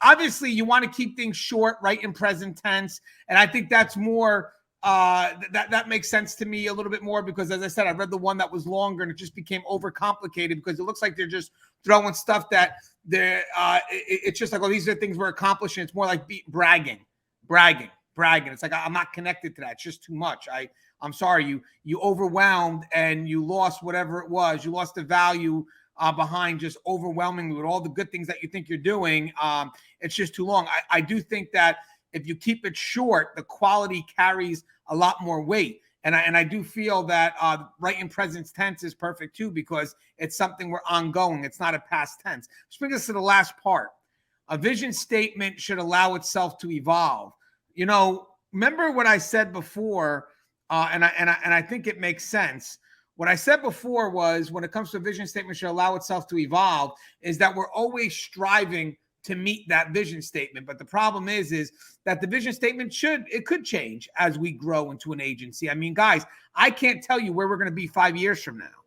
obviously you want to keep things short, right, in present tense. And I think that's more that makes sense to me a little bit more because, as I said, I read the one that was longer and it just became overcomplicated because it looks like they're just throwing stuff that it's just like, oh, these are things we're accomplishing. It's more like bragging. It's like, I'm not connected to that. It's just too much. I'm sorry, you overwhelmed and you lost whatever it was. You lost the value behind just overwhelming me with all the good things that you think you're doing. It's just too long. I do think that if you keep it short, the quality carries a lot more weight. And I do feel that right in present tense is perfect too, because it's something we're ongoing. It's not a past tense. Which brings us to the last part. A vision statement should allow itself to evolve. Remember what I said before, and I think it makes sense. What I said before was when it comes to a vision statement should allow itself to evolve is that we're always striving to meet that vision statement. But the problem is that the vision statement could change as we grow into an agency. I mean, guys, I can't tell you where we're going to be 5 years from now.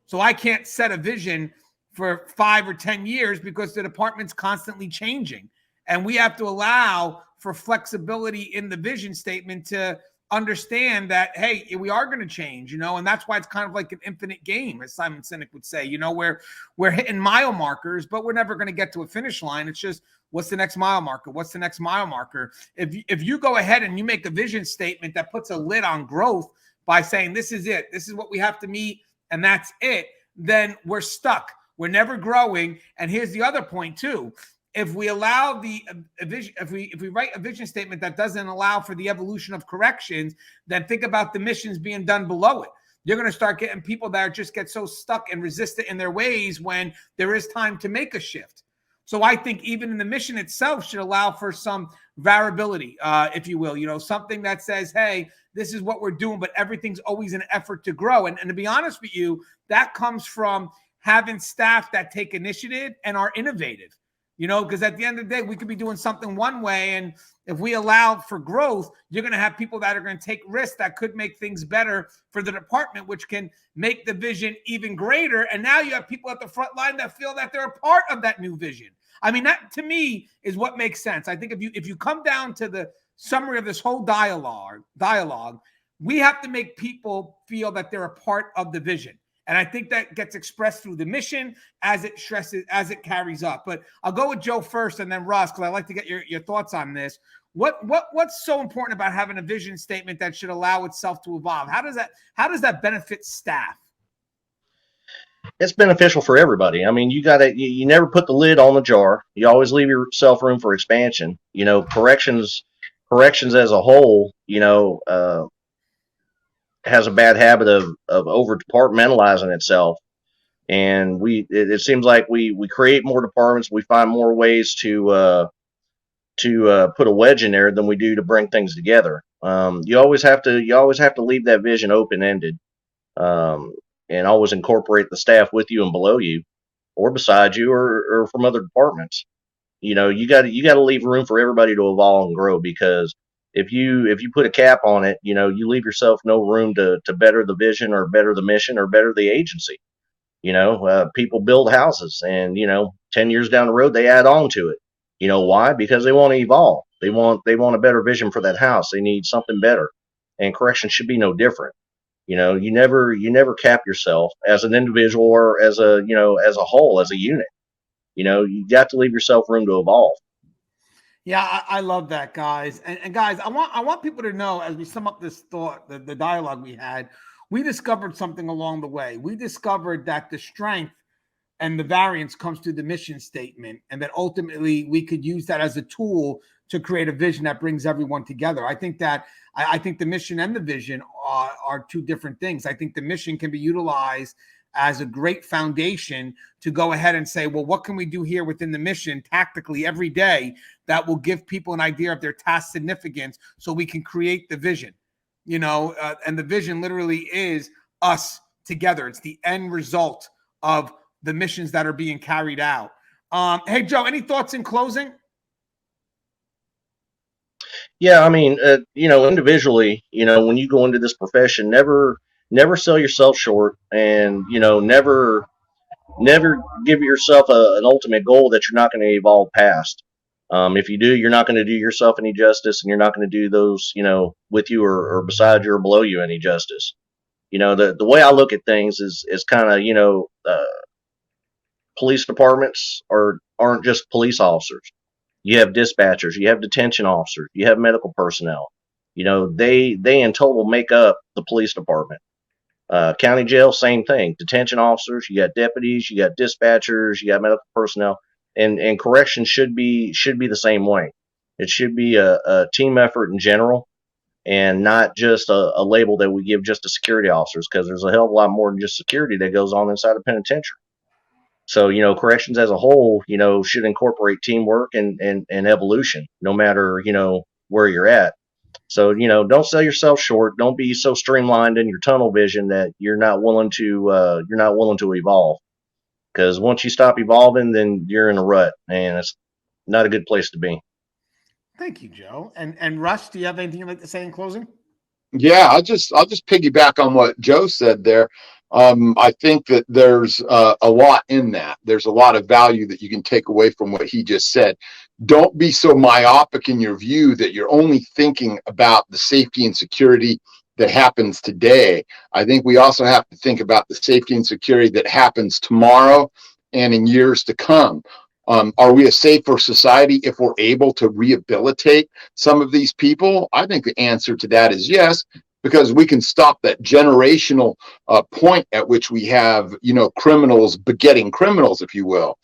So I can't set a vision for 5 or 10 years because the department's constantly changing. And we have to allow for flexibility in the vision statement to understand that, hey, we are going to change, and that's why it's kind of like an infinite game, as Simon Sinek would say, where we're hitting mile markers, but we're never going to get to a finish line. It's just, what's the next mile marker? What's the next mile marker? If you go ahead and you make a vision statement that puts a lid on growth by saying, this is it, this is what we have to meet, and that's it, then we're stuck. We're never growing. And here's the other point too. If we allow the vision, if we write a vision statement that doesn't allow for the evolution of corrections, then think about the missions being done below it. You're going to start getting people that just get so stuck and resistant in their ways when there is time to make a shift. So I think even in the mission itself should allow for some variability, if you will, something that says, hey, this is what we're doing, but everything's always an effort to grow. And to be honest with you, that comes from having staff that take initiative and are innovative. Because at the end of the day, we could be doing something one way. And if we allow for growth, you're going to have people that are going to take risks that could make things better for the department, which can make the vision even greater. And now you have people at the front line that feel that they're a part of that new vision. I mean, that to me is what makes sense. I think if you come down to the summary of this whole dialogue, we have to make people feel that they're a part of the vision. And I think that gets expressed through the mission as it as it carries up. But I'll go with Joe first and then Russ, because I'd like to get your thoughts on this. What's so important about having a vision statement that should allow itself to evolve? How does that benefit staff? It's beneficial for everybody. I mean, you never put the lid on the jar. You always leave yourself room for expansion. Corrections as a whole, has a bad habit of over departmentalizing itself, and it seems like we create more departments, we find more ways to put a wedge in there than we do to bring things together. You always have to leave that vision open ended, and always incorporate the staff with you and below you, or beside you, or from other departments. You got to leave room for everybody to evolve and grow, because if you put a cap on it, you leave yourself no room to better the vision, or better the mission, or better the agency. People build houses, and 10 years down the road they add on to it. Why? Because they want to evolve. They want a better vision for that house. They need something better, and correction should be no different. You never cap yourself as an individual, or as a whole, as a unit. You got to leave yourself room to evolve. Yeah, I love that, guys. And guys, I want people to know, as we sum up this thought, the dialogue we had, we discovered something along the way. We discovered that the strength and the variance comes through the mission statement, and that ultimately we could use that as a tool to create a vision that brings everyone together. I think the mission and the vision are two different things. I think the mission can be utilized as a great foundation to go ahead and say, well, what can we do here within the mission tactically every day that will give people an idea of their task significance, so we can create the vision, and the vision literally is us together. It's the end result of the missions that are being carried out. Hey, Joe, any thoughts in closing? Yeah, I mean, individually, when you go into this profession, never sell yourself short, and never give yourself an ultimate goal that you're not going to evolve past. If you do, you're not going to do yourself any justice, and you're not going to do those with you, or beside you, or below you, any justice. The way I look at things is kind of police departments aren't just police officers. You have dispatchers, you have detention officers, you have medical personnel. They in total make up the police department. County jail, same thing. Detention officers, you got deputies, you got dispatchers, you got medical personnel, and corrections should be the same way. It should be a team effort in general, and not just a label that we give just to security officers, because there's a hell of a lot more than just security that goes on inside a penitentiary. So, corrections as a whole, should incorporate teamwork and evolution, no matter, where you're at. So, don't sell yourself short. Don't be so streamlined in your tunnel vision that you're not willing to evolve. Because once you stop evolving, then you're in a rut, and it's not a good place to be. Thank you, Joe. And Russ, do you have anything you'd like to say in closing? Yeah, I'll just piggyback on what Joe said there. I think that there's a lot in that. There's a lot of value that you can take away from what he just said. Don't be so myopic in your view that you're only thinking about the safety and security that happens today. I think we also have to think about the safety and security that happens tomorrow and in years to come. Are we a safer society if we're able to rehabilitate some of these people? I think the answer to that is yes, because we can stop that generational point at which we have, criminals begetting criminals, if you will.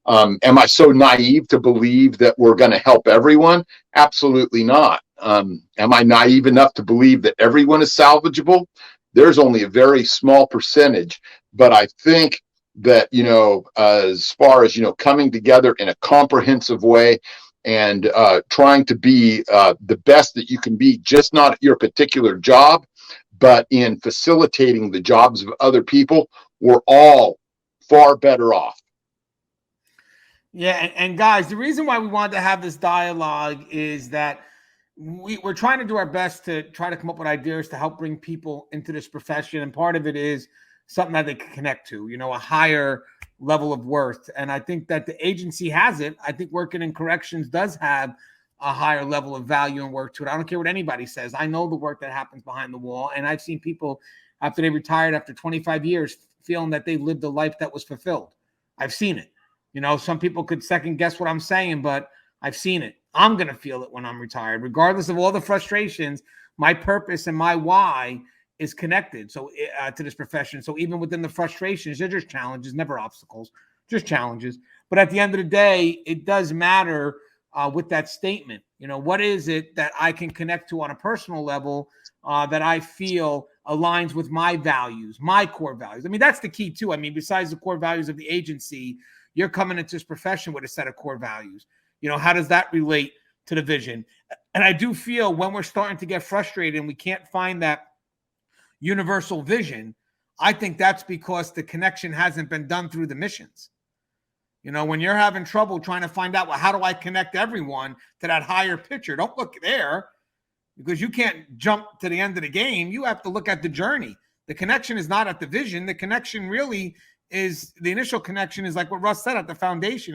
Am I so naive to believe that we're going to help everyone? Absolutely not. Am I naive enough to believe that everyone is salvageable? There's only a very small percentage, but I think that, as far as, coming together in a comprehensive way and trying to be the best that you can be, just not at your particular job, but in facilitating the jobs of other people, we're all far better off. Yeah, and guys, the reason why we wanted to have this dialogue is that we're trying to do our best to try to come up with ideas to help bring people into this profession. And part of it is something that they can connect to, a higher level of worth. And I think that the agency has it. I think working in corrections does have a higher level of value and work to it. I don't care what anybody says. I know the work that happens behind the wall. And I've seen people after they retired after 25 years feeling that they lived a life that was fulfilled. I've seen it. Some people could second guess what I'm saying, but I've seen it. I'm going to feel it when I'm retired, regardless of all the frustrations. My purpose and my why is connected to this profession. So even within the frustrations, they're just challenges, never obstacles, just challenges. But at the end of the day, it does matter with that statement. What is it that I can connect to on a personal level that I feel aligns with my values, my core values? I mean, that's the key too. I mean, besides the core values of the agency, you're coming into this profession with a set of core values. How does that relate to the vision? And I do feel when we're starting to get frustrated and we can't find that universal vision, I think that's because the connection hasn't been done through the missions. When you're having trouble trying to find out, well, how do I connect everyone to that higher picture? Don't look there, because you can't jump to the end of the game. You have to look at the journey. The connection is not at the vision. The connection really is, the initial connection is like what Russ said, at the foundation.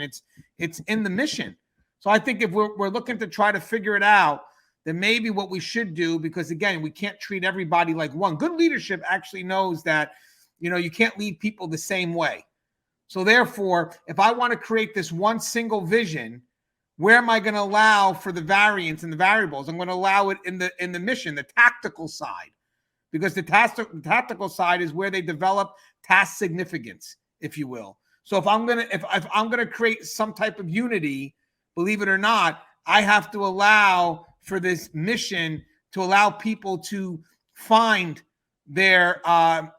It's in the mission. So I think if we're looking to try to figure it out, then maybe what we should do, because again, we can't treat everybody like one. Good leadership actually knows that, you can't lead people the same way. So therefore, if I want to create this one single vision, where am I going to allow for the variance and the variables? I'm going to allow it in the mission, the tactical side, because the tactical side is where they develop task significance, if you will. So if I'm gonna create some type of unity, believe it or not, I have to allow for this mission to allow people to find their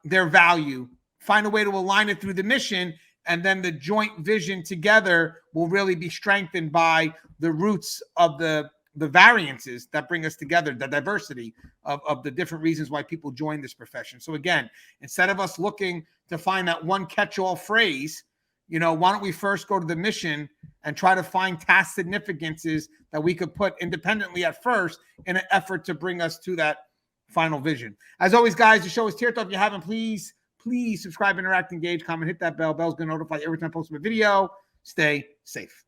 value, find a way to align it through the mission, and then the joint vision together will really be strengthened by the roots of the variances that bring us together, the diversity of the different reasons why people join this profession. So again, instead of us looking to find that one catch-all phrase, why don't we first go to the mission and try to find task significances that we could put independently at first in an effort to bring us to that final vision. As always, guys, the show is Tier Talk. If you haven't, please subscribe, interact, engage, comment, hit that bell. Bell's going to notify you every time I post a video. Stay safe.